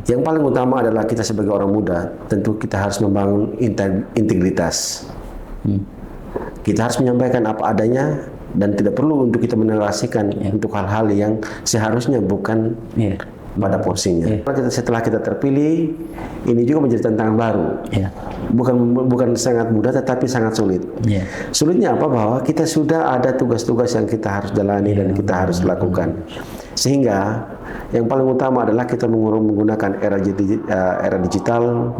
Yang paling utama adalah kita sebagai orang muda, tentu kita harus membangun integritas. Kita harus menyampaikan apa adanya dan tidak perlu untuk kita menarasikan untuk hal-hal yang seharusnya bukan pada porsinya. Setelah kita terpilih, ini juga menjadi tantangan baru. Bukan sangat mudah, tetapi sangat sulit. Sulitnya apa? Bahwa kita sudah ada tugas-tugas yang kita harus jalani dan kita harus lakukan. Sehingga yang paling utama adalah kita menggunakan era digital,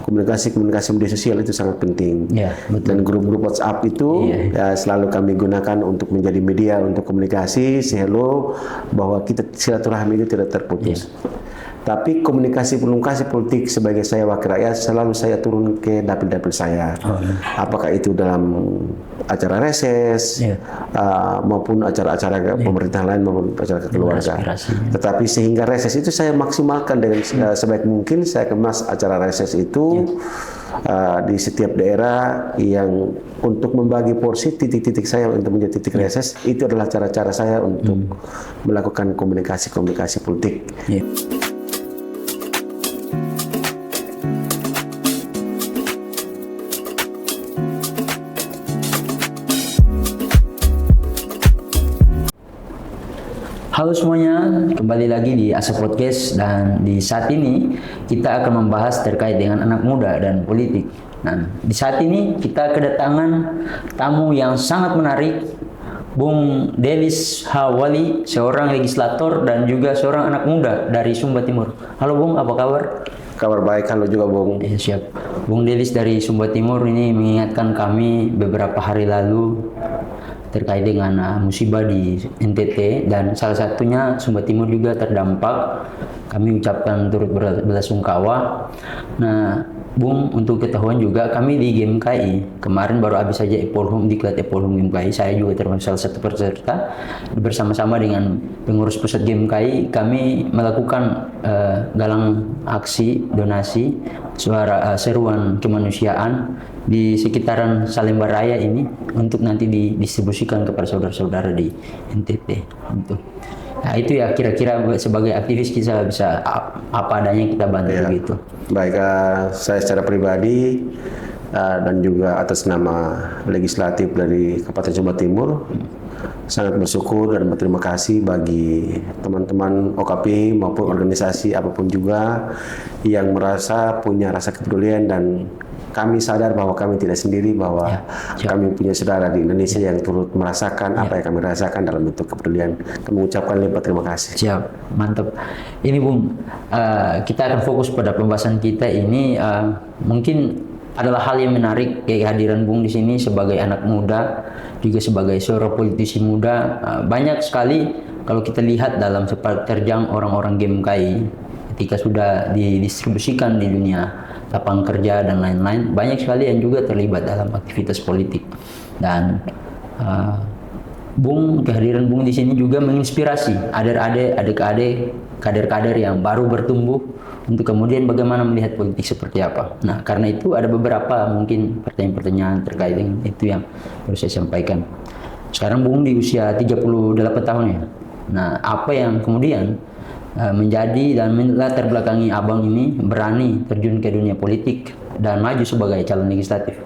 komunikasi media sosial itu sangat penting. Dan grup-grup WhatsApp itu selalu kami gunakan untuk menjadi media untuk komunikasi, sehalo bahwa kita silaturahmi itu tidak terputus. Tapi komunikasi politik sebagai saya wakil rakyat selalu saya turun ke dapil-dapil saya. Apakah itu dalam acara reses maupun acara-acara pemerintahan lain maupun acara keluarga. Tetapi sehingga reses itu saya maksimalkan dengan sebaik mungkin, saya kemas acara reses itu di setiap daerah yang untuk membagi porsi titik-titik saya untuk menjadi titik reses. Itu adalah cara-cara saya untuk melakukan komunikasi politik. Halo semuanya, kembali lagi di Asa Podcast, dan di saat ini kita akan membahas terkait dengan anak muda dan politik. Nah, di saat ini kita kedatangan tamu yang sangat menarik, Bung Delis Hawali, seorang legislator dan juga seorang anak muda dari Sumba Timur. Halo Bung, apa kabar? Kabar baik, halo juga Bung. Siap. Bung Delis dari Sumba Timur ini mengingatkan kami beberapa hari lalu terkait dengan musibah di NTT, dan salah satunya Sumba Timur juga terdampak. Kami ucapkan turut belasungkawa. Nah, Bung, untuk ketahuan juga kami di GMKI kemarin baru habis saja Epolhum, diklat Epolhum GMKI. Saya juga termasuk salah satu peserta. Bersama-sama dengan pengurus pusat GMKI kami melakukan galang aksi donasi seruan kemanusiaan di sekitaran Salemba Raya ini untuk nanti didistribusikan kepada saudara-saudara di NTT. Nah, itu ya kira-kira sebagai aktivis kita bisa apa adanya kita bantu gitu. Baik, saya secara pribadi dan juga atas nama legislatif dari Kabupaten Sumba Timur sangat bersyukur dan berterima kasih bagi teman-teman OKP maupun organisasi apapun juga yang merasa punya rasa kepedulian, dan kami sadar bahwa kami tidak sendiri, bahwa kami punya saudara di Indonesia yang turut merasakan apa yang kami rasakan dalam bentuk kepedulian. Kami mengucapkan limpah terima kasih. Siap, mantap. Ini Bung, kita akan fokus pada pembahasan kita ini. Mungkin adalah hal yang menarik kehadiran Bung di sini sebagai anak muda, juga sebagai seorang politisi muda. Banyak sekali kalau kita lihat dalam sepak terjang orang-orang GMKI ketika sudah didistribusikan di dunia lapangan kerja dan lain-lain, banyak sekali yang juga terlibat dalam aktivitas politik. Dan Bung, kehadiran Bung di sini juga menginspirasi adik-adik, kader-kader yang baru bertumbuh untuk kemudian bagaimana melihat politik seperti apa. Nah, karena itu ada beberapa mungkin pertanyaan-pertanyaan terkait dengan itu yang harus saya sampaikan. Sekarang Bung di usia 38 tahun ya. Nah, apa yang kemudian menjadi dan melatar belakangi abang ini berani terjun ke dunia politik dan maju sebagai calon legislatif?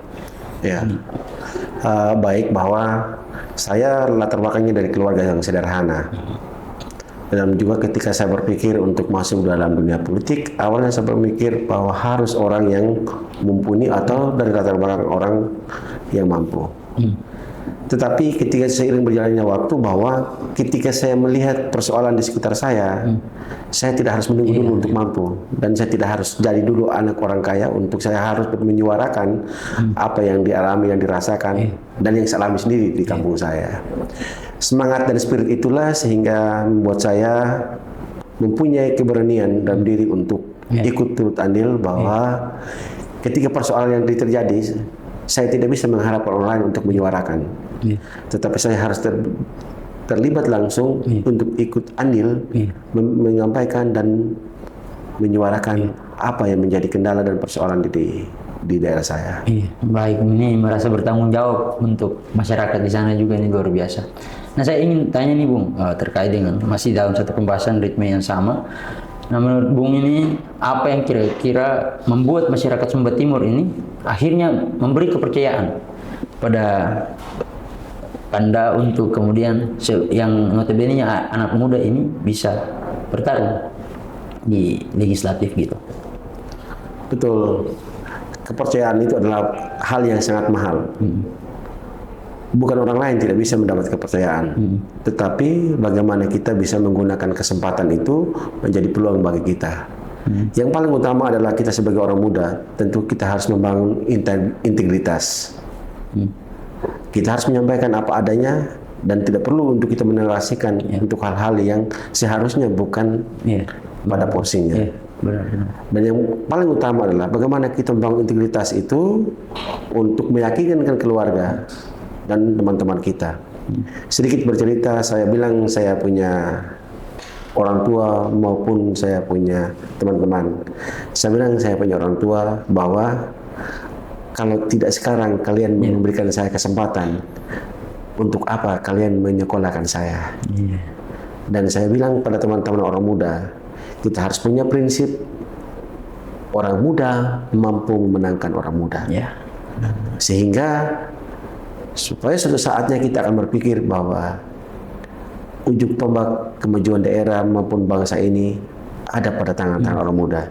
Baik, bahwa saya latar belakangnya dari keluarga yang sederhana, dan juga ketika saya berpikir untuk masuk dalam dunia politik, awalnya saya berpikir bahwa harus orang yang mumpuni atau dari latar belakang orang yang mampu. Tetapi ketika seiring berjalannya waktu, bahwa ketika saya melihat persoalan di sekitar saya tidak harus menunggu dulu untuk mampu, dan saya tidak harus jadi dulu anak orang kaya untuk saya harus menyuarakan apa yang dialami, yang dirasakan, dan yang saya alami sendiri di kampung saya. Semangat dan spirit itulah sehingga membuat saya mempunyai keberanian dalam diri untuk ikut turut andil, bahwa ketika persoalan yang terjadi, saya tidak bisa mengharapkan orang lain untuk menyuarakan, tetapi saya harus terlibat langsung untuk ikut andil, menyampaikan dan menyuarakan apa yang menjadi kendala dan persoalan di daerah saya. Baik, ini merasa bertanggung jawab untuk masyarakat di sana juga, ini luar biasa. Nah, saya ingin tanya nih Bung, terkait dengan masih dalam satu pembahasan ritme yang sama. Nah, menurut Bung ini apa yang kira-kira membuat masyarakat Sumba Timur ini akhirnya memberi kepercayaan pada Anda untuk kemudian yang notabene-nya anak muda ini bisa bertarung di legislatif gitu? Betul. Kepercayaan itu adalah hal yang sangat mahal. Bukan orang lain tidak bisa mendapat kepercayaan, tetapi bagaimana kita bisa menggunakan kesempatan itu menjadi peluang bagi kita. Yang paling utama adalah kita sebagai orang muda, tentu kita harus membangun integritas. Kita harus menyampaikan apa adanya dan tidak perlu untuk kita menarasikan untuk hal-hal yang seharusnya bukan pada porsinya. Benar. Dan yang paling utama adalah bagaimana kita membangun integritas itu untuk meyakinkan keluarga dan teman-teman kita. Sedikit bercerita, saya bilang saya punya orang tua maupun saya punya teman-teman. Saya bilang saya punya orang tua bahwa kalau tidak sekarang kalian memberikan saya kesempatan, untuk apa kalian menyekolahkan saya? Dan saya bilang pada teman-teman orang muda, kita harus punya prinsip orang muda mampu memenangkan orang muda. Sehingga supaya suatu saatnya kita akan berpikir bahwa ujung tombak kemajuan daerah maupun bangsa ini ada pada tangan-tangan orang muda.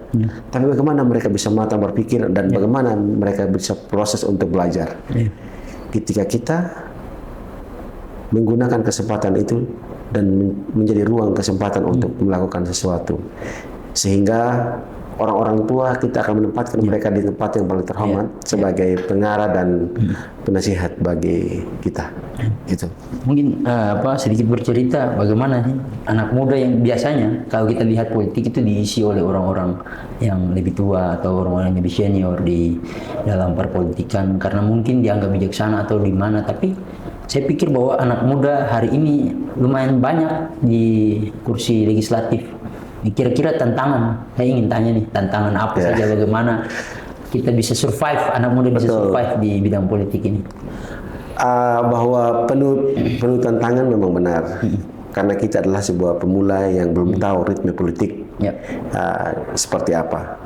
Tapi bagaimana mereka bisa matang berpikir dan bagaimana mereka bisa proses untuk belajar. Ketika kita menggunakan kesempatan itu dan menjadi ruang kesempatan untuk melakukan sesuatu, sehingga orang-orang tua kita akan menempatkan mereka di tempat yang paling terhormat sebagai pengarah dan penasihat bagi kita. Gitu. Mungkin sedikit bercerita bagaimana sih anak muda yang biasanya kalau kita lihat politik itu diisi oleh orang-orang yang lebih tua atau orang-orang yang lebih senior di dalam perpolitikan karena mungkin dianggap bijaksana atau di mana, tapi saya pikir bahwa anak muda hari ini lumayan banyak di kursi legislatif. Kira-kira tantangan, saya ingin tanya nih, tantangan apa saja, bagaimana kita bisa survive, anak muda bisa survive di bidang politik ini? Bahwa penuh tantangan memang benar, karena kita adalah sebuah pemula yang belum tahu ritme politik seperti apa.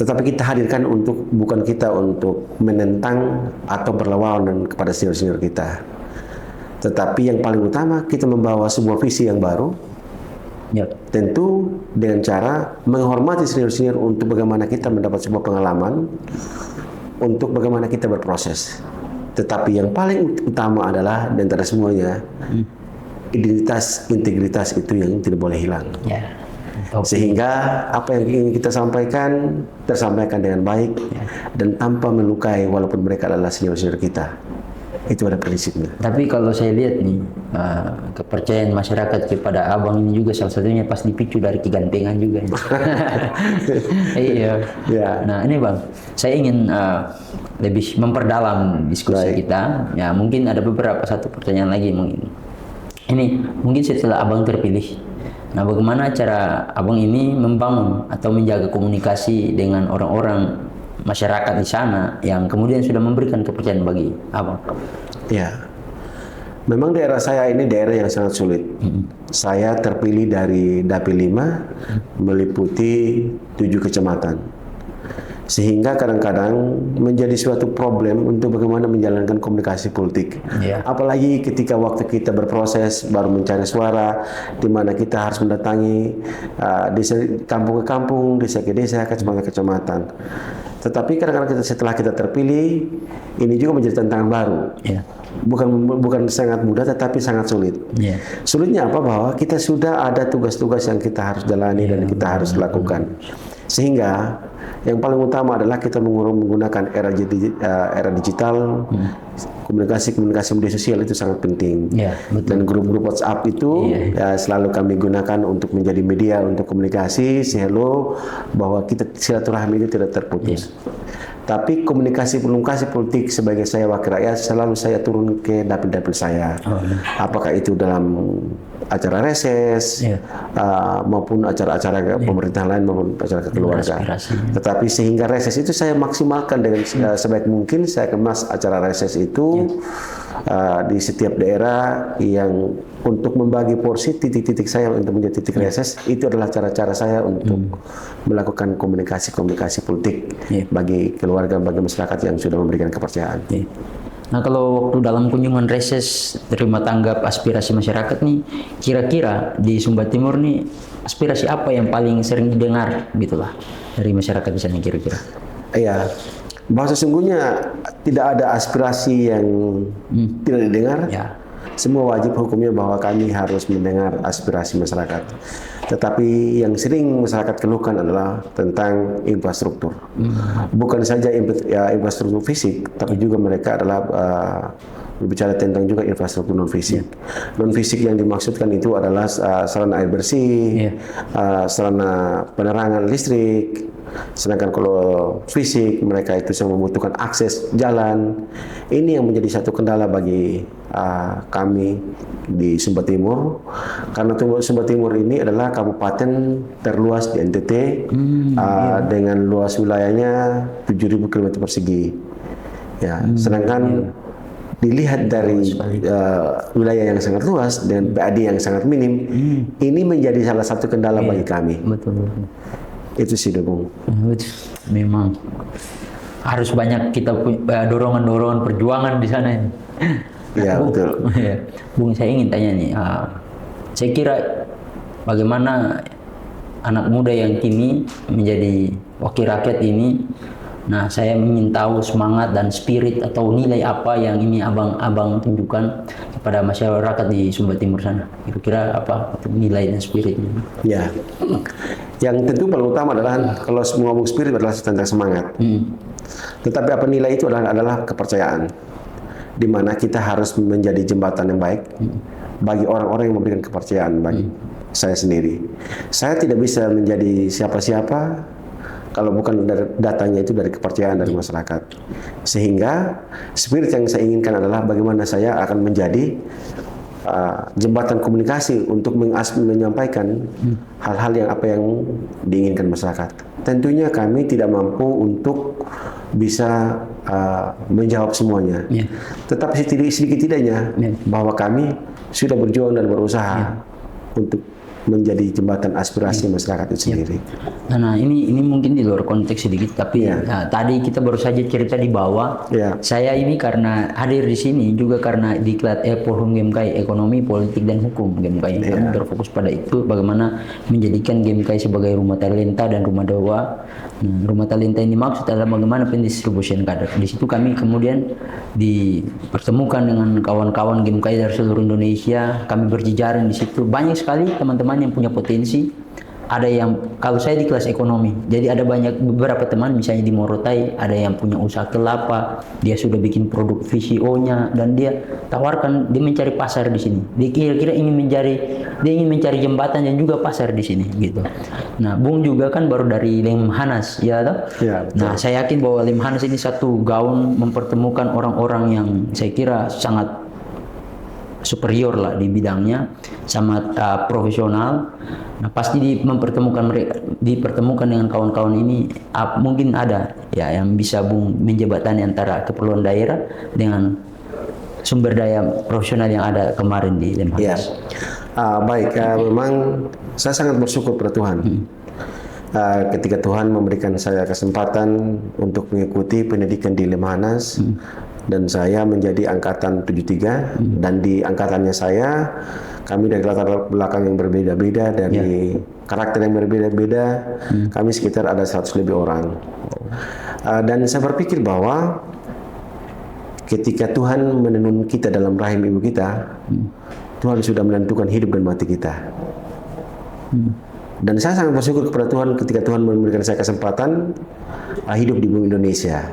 Tetapi kita hadirkan bukan kita untuk menentang atau berlawanan kepada senior-senior kita. Tetapi yang paling utama kita membawa sebuah visi yang baru. Tentu dengan cara menghormati senior-senior untuk bagaimana kita mendapat sebuah pengalaman, untuk bagaimana kita berproses. Tetapi yang paling utama adalah di antara semuanya, integritas itu yang tidak boleh hilang. Sehingga apa yang ingin kita sampaikan tersampaikan dengan baik dan tanpa melukai walaupun mereka adalah senior-senior kita. Itu ada prinsipnya. Tapi kalau saya lihat nih, kepercayaan masyarakat kepada abang ini juga salah satunya pas dipicu dari kegantengan juga. Iya. Nah ini bang, saya ingin lebih memperdalam diskusi kita. Ya mungkin ada satu pertanyaan lagi mungkin. Ini mungkin setelah abang terpilih. Nah bagaimana cara abang ini membangun atau menjaga komunikasi dengan orang-orang masyarakat di sana yang kemudian sudah memberikan kepercayaan bagi abang? Ya, memang daerah saya ini daerah yang sangat sulit. Saya terpilih dari Dapil 5 meliputi 7 kecamatan. Sehingga kadang-kadang menjadi suatu problem untuk bagaimana menjalankan komunikasi politik. Apalagi ketika waktu kita berproses baru mencari suara, di mana kita harus mendatangi kampung ke kampung, desa ke desa, kecamatan ke kecamatan. Tetapi kadang-kadang setelah kita terpilih, ini juga menjadi tantangan baru. Bukan sangat mudah, tetapi sangat sulit. Sulitnya apa? Bahwa kita sudah ada tugas-tugas yang kita harus jalani dan kita harus lakukan. Sehingga yang paling utama adalah kita menggunakan era digital, komunikasi media sosial itu sangat penting. Dan grup-grup WhatsApp itu selalu kami gunakan untuk menjadi media untuk komunikasi, hello, bahwa kita silaturahmi itu tidak terputus. Tapi komunikasi politik sebagai saya wakil rakyat selalu saya turun ke dapil-dapil saya. Apakah itu dalam acara reses maupun acara-acara pemerintahan lain maupun acara keluarga. Tetapi sehingga reses itu saya maksimalkan dengan sebaik mungkin saya kemas acara reses itu di setiap daerah yang untuk membagi porsi titik-titik saya untuk menjadi titik reses, itu adalah cara-cara saya untuk melakukan komunikasi politik bagi keluarga, bagi masyarakat yang sudah memberikan kepercayaan. Nah, kalau waktu dalam kunjungan reses terima tanggap aspirasi masyarakat nih, kira-kira di Sumba Timur nih aspirasi apa yang paling sering didengar gitulah dari masyarakat di sana kira-kira? Iya, bahwa sesungguhnya tidak ada aspirasi yang tidak didengar. Ya. Semua wajib hukumnya bahwa kami harus mendengar aspirasi masyarakat. Tetapi yang sering masyarakat keluhkan adalah tentang infrastruktur. Bukan saja infrastruktur fisik, tapi juga mereka adalah berbicara tentang juga infrastruktur non fisik. Non fisik yang dimaksudkan itu adalah sarana air bersih, sarana penerangan listrik. Sedangkan kalau fisik mereka itu yang membutuhkan akses jalan. Ini yang menjadi satu kendala bagi kami di Sumba Timur, karena Sumba Timur ini adalah kabupaten terluas di NTT dengan luas wilayahnya 7.000 km persegi. Ya, sedangkan dilihat dari wilayah yang sangat luas dan PAD yang sangat minim, ini menjadi salah satu kendala bagi kami. Betul. Itu sih, Bung. Memang harus banyak kita dorongan-dorongan perjuangan di sana. Iya, betul. Bung, saya ingin tanya nih, saya kira bagaimana anak muda yang kini menjadi wakil rakyat ini, nah saya ingin tahu semangat dan spirit atau nilai apa yang ini abang tunjukkan kepada masyarakat di Sumba Timur sana. Kira-kira apa nilai dan spiritnya? Ya, yang tentu paling utama adalah kalau semua ngomong spirit adalah tentang semangat. Tetapi apa nilai itu adalah kepercayaan, di mana kita harus menjadi jembatan yang baik bagi orang-orang yang memberikan kepercayaan bagi saya sendiri. Saya tidak bisa menjadi siapa-siapa kalau bukan datangnya itu dari kepercayaan dari masyarakat. Sehingga spirit yang saya inginkan adalah bagaimana saya akan menjadi jembatan komunikasi untuk menyampaikan hal-hal yang apa yang diinginkan masyarakat. Tentunya kami tidak mampu untuk bisa menjawab semuanya. Tetapi sedikit tidaknya bahwa kami sudah berjuang dan berusaha untuk menjadi jembatan aspirasi masyarakat itu sendiri. Nah, ini mungkin di luar konteks sedikit, tapi tadi kita baru saja cerita di bawah. Saya ini karena hadir di sini juga karena diklat Forum GMKI Ekonomi, Politik dan Hukum GMKI. Kami berfokus pada itu, bagaimana menjadikan GMKI sebagai rumah talenta dan rumah dakwah. Rumah talenta ini maksud adalah bagaimana pendistribusian kader. Di situ kami kemudian dipertemukan dengan kawan-kawan GMKI dari seluruh Indonesia. Kami berjejaring di situ. Banyak sekali teman-teman yang punya potensi. Ada yang, kalau saya di kelas ekonomi, jadi ada beberapa teman misalnya di Morotai, ada yang punya usaha kelapa, dia sudah bikin produk VCO-nya dan dia tawarkan, dia mencari pasar di sini. Dia kira-kira ingin mencari jembatan dan juga pasar di sini gitu. Nah, Bung juga kan baru dari Lemhanas, ya toh? Nah, saya yakin bahwa Lemhanas ini satu gaun mempertemukan orang-orang yang saya kira sangat superior lah di bidangnya, sangat profesional. Nah, pasti dipertemukan dengan kawan-kawan ini, mungkin ada ya yang bisa Bung menjembatani antara keperluan daerah dengan sumber daya profesional yang ada kemarin di Lemhanas. Baik, memang saya sangat bersyukur pada Tuhan. Ketika Tuhan memberikan saya kesempatan untuk mengikuti pendidikan di Lemhanas, dan saya menjadi angkatan 73, dan di angkatannya saya, kami dari latar belakang yang berbeda-beda, dari karakter yang berbeda-beda, kami sekitar ada 100 lebih orang. Dan saya berpikir bahwa ketika Tuhan menenun kita dalam rahim ibu kita, Tuhan sudah menentukan hidup dan mati kita. Dan saya sangat bersyukur kepada Tuhan ketika Tuhan memberikan saya kesempatan hidup di bumi Indonesia.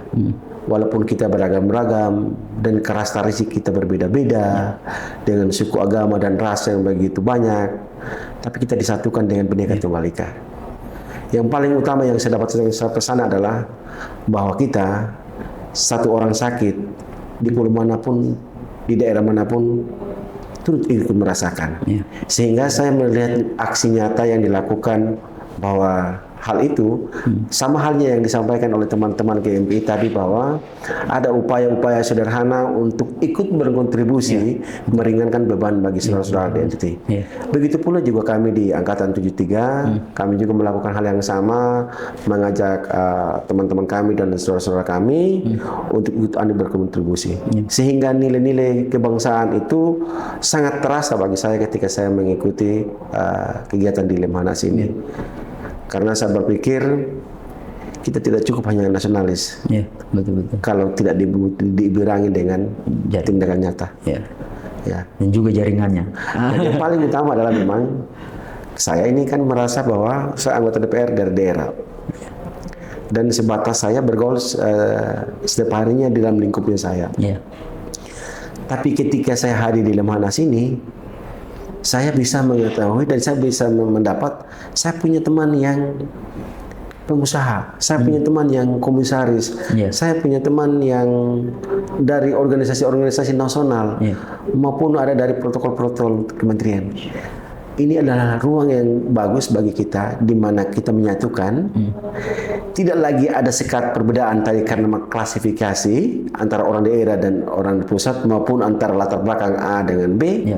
Walaupun kita beragam-ragam dan karakteristik kita berbeda-beda, dengan suku, agama dan ras yang begitu banyak, tapi kita disatukan dengan Bhinneka Tunggal Ika. Yang paling utama yang saya dapat pesan adalah bahwa kita, satu orang sakit di pulau manapun, di daerah manapun, turut ikut merasakan. Sehingga saya melihat aksi nyata yang dilakukan bahwa hal itu, sama halnya yang disampaikan oleh teman-teman KMPI tadi bahwa ada upaya-upaya sederhana untuk ikut berkontribusi meringankan beban bagi saudara-saudara di NTT. Begitu pula juga kami di Angkatan 73, kami juga melakukan hal yang sama, mengajak teman-teman kami dan saudara-saudara kami untuk ikut andil berkontribusi. Sehingga nilai-nilai kebangsaan itu sangat terasa bagi saya ketika saya mengikuti kegiatan di Lemhanas ini. Karena saya berpikir kita tidak cukup hanya nasionalis. Betul-betul. Kalau tidak diiringi dengan tindakan nyata. Dan juga jaringannya. Dan yang paling utama adalah memang saya ini kan merasa bahwa saya anggota DPR dari daerah. Dan sebatas saya bergaul setiap harinya di dalam lingkupnya saya. Tapi ketika saya hadir di Lemhanas ini, saya bisa mengetahui dan saya bisa mendapat, saya punya teman yang pengusaha, saya punya teman yang komisaris, saya punya teman yang dari organisasi-organisasi nasional, maupun ada dari protokol-protokol kementerian. Ini adalah ruang yang bagus bagi kita, di mana kita menyatukan. Tidak lagi ada sekat perbedaan tadi karena klasifikasi antara orang daerah dan orang pusat, maupun antara latar belakang A dengan B,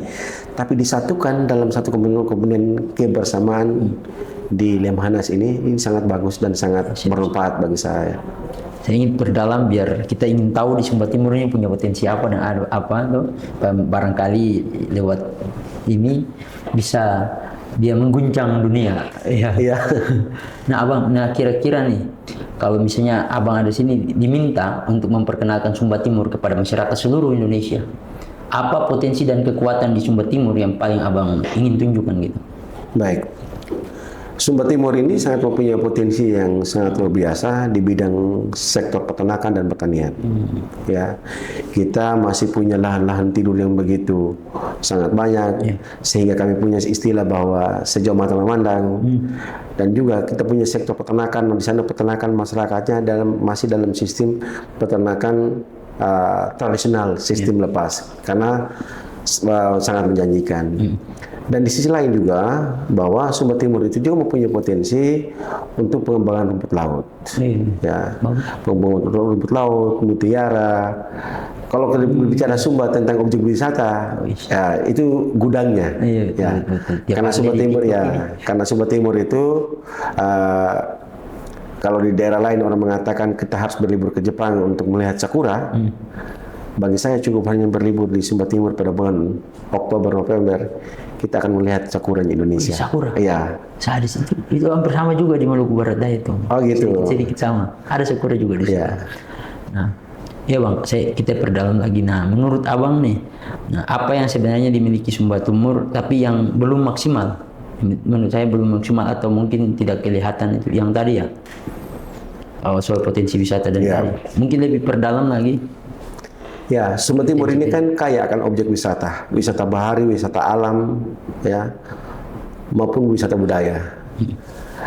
tapi disatukan dalam satu kemudian kebersamaan di Lemhanas ini sangat bagus dan sangat bermanfaat bagi saya. Saya ingin berdalam biar kita ingin tahu di Sumba Timur ini punya potensi apa dan ada apa tuh, barangkali lewat ini bisa dia mengguncang dunia. Nah Abang, kira-kira nih kalau misalnya Abang ada sini diminta untuk memperkenalkan Sumba Timur kepada masyarakat seluruh Indonesia, apa potensi dan kekuatan di Sumba Timur yang paling Abang ingin tunjukkan gitu? Baik. Sumba Timur ini sangat mempunyai potensi yang sangat luar biasa di bidang sektor peternakan dan pertanian. Kita masih punya lahan-lahan tidur yang begitu sangat banyak, sehingga kami punya istilah bahwa sejauh mata memandang. Dan juga kita punya sektor peternakan, di sana peternakan masyarakatnya masih dalam sistem peternakan tradisional, sistem lepas, karena sangat menjanjikan. Dan di sisi lain juga bahwa Sumba Timur itu juga mempunyai potensi untuk pengembangan rumput laut. Pengembangan rumput laut, mutiara. Kalau kita bicara Sumba tentang objek wisata, itu gudangnya. Karena Sumba Timur karena Sumba Timur itu kalau di daerah lain orang mengatakan kita harus berlibur ke Jepang untuk melihat sakura. Bagi saya cukup hanya berlibur di Sumba Timur pada bulan Oktober November, kita akan melihat sakura di Indonesia. Sakura? Iya. Saya di situ. Itu hampir sama juga di Maluku Barat Daya itu. Oh gitu. Sedikit sama. Ada sakura juga di situ. Nah, ya Bang, kita perdalam lagi. Nah, menurut Abang nih, apa yang sebenarnya dimiliki Sumba Timur tapi yang belum maksimal? Menurut saya belum maksimal atau mungkin tidak kelihatan itu yang tadi ya. Soal potensi wisata dan tadi. Mungkin lebih perdalam lagi. Sumba Timur ini kan kaya akan objek wisata, wisata bahari, wisata alam, maupun wisata budaya.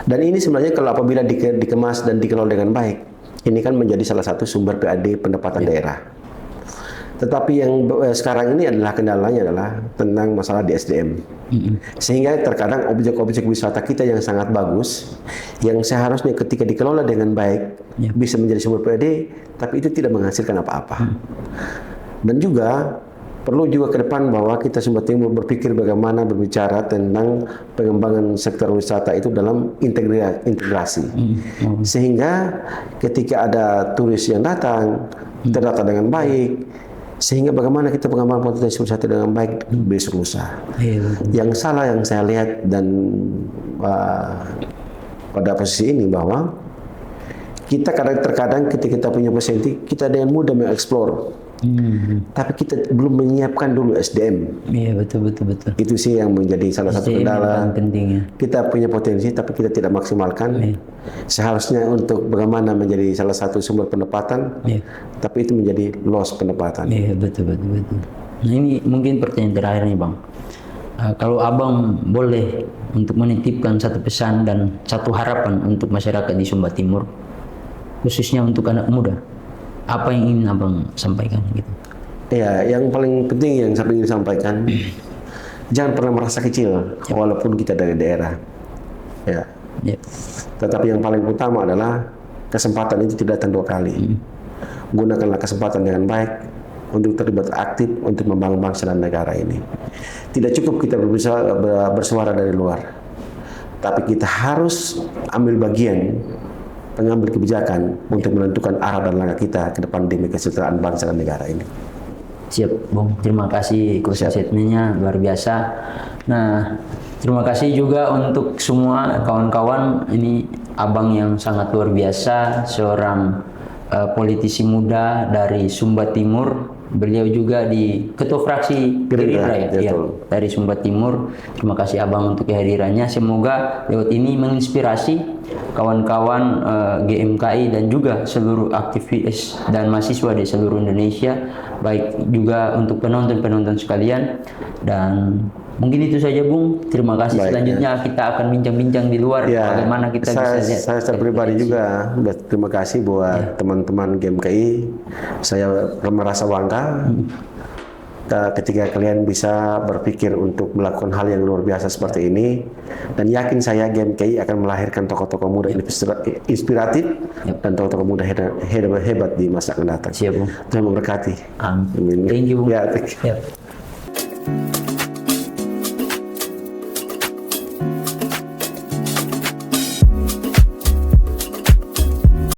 Dan ini sebenarnya kalau apabila dikemas dan dikelola dengan baik, ini kan menjadi salah satu sumber PAD pendapatan daerah. Tetapi yang sekarang ini adalah kendalanya adalah tentang masalah di SDM. Sehingga terkadang objek-objek wisata kita yang sangat bagus, yang seharusnya ketika dikelola dengan baik bisa menjadi sumber PAD, tapi itu tidak menghasilkan apa-apa. Dan juga perlu juga ke depan bahwa kita Sumba Timur berpikir bagaimana berbicara tentang pengembangan sektor wisata itu dalam integrasi. Sehingga ketika ada turis yang datang, terdata dengan baik, sehingga bagaimana kita pengembangan potensi wisata dengan baik besok lusa. Yang salah yang saya lihat dan pada posisi ini bahwa kita terkadang ketika kita punya potensi, kita dengan mudah mengeksplor. Tapi kita belum menyiapkan dulu SDM. Betul. Itu sih yang menjadi salah satu kendala. Kita punya potensi tapi kita tidak maksimalkan. Seharusnya untuk bagaimana menjadi salah satu sumber pendapatan, tapi itu menjadi loss pendapatan. Betul. Nah ini mungkin pertanyaan terakhir nih Bang. Kalau Abang boleh untuk menitipkan satu pesan dan satu harapan untuk masyarakat di Sumba Timur, khususnya untuk anak muda, apa yang ingin Abang sampaikan gitu? Yang paling penting yang saya ingin sampaikan, jangan pernah merasa kecil walaupun kita dari daerah. Ya. Tetapi yang paling utama adalah kesempatan itu tidak datang 2 kali. Gunakanlah kesempatan dengan baik untuk terlibat aktif untuk membangun bangsa dan negara ini. Tidak cukup kita bersuara dari luar, tapi kita harus ambil bagian pengambil kebijakan untuk menentukan arah dan langkah kita ke depan demi kesejahteraan bangsa dan negara ini. Siap, Bung. Terima kasih closing statement-nya luar biasa. Nah, terima kasih juga untuk semua kawan-kawan. Ini Abang yang sangat luar biasa, seorang politisi muda dari Sumba Timur. Beliau juga di Ketua Fraksi Gerindra ya, dari Sumba Timur. Terima kasih Abang untuk kehadirannya. Semoga lewat ini menginspirasi kawan-kawan GMKI dan juga seluruh aktivis dan mahasiswa di seluruh Indonesia, baik juga untuk penonton-penonton sekalian. Dan mungkin itu saja, Bung. Terima kasih. Baik, selanjutnya kita akan bincang-bincang di luar bagaimana kita bisa lihat. Saya secara pribadi juga terima kasih buat teman-teman GMKI. Saya merasa bangga ketika kalian bisa berpikir untuk melakukan hal yang luar biasa seperti ini, dan yakin saya GMKI akan melahirkan tokoh-tokoh muda inspiratif dan tokoh-tokoh muda hebat di masa akan datang. Siap, Bung. Tuhan memberkati. Amin. Thank you, Bung. Ya,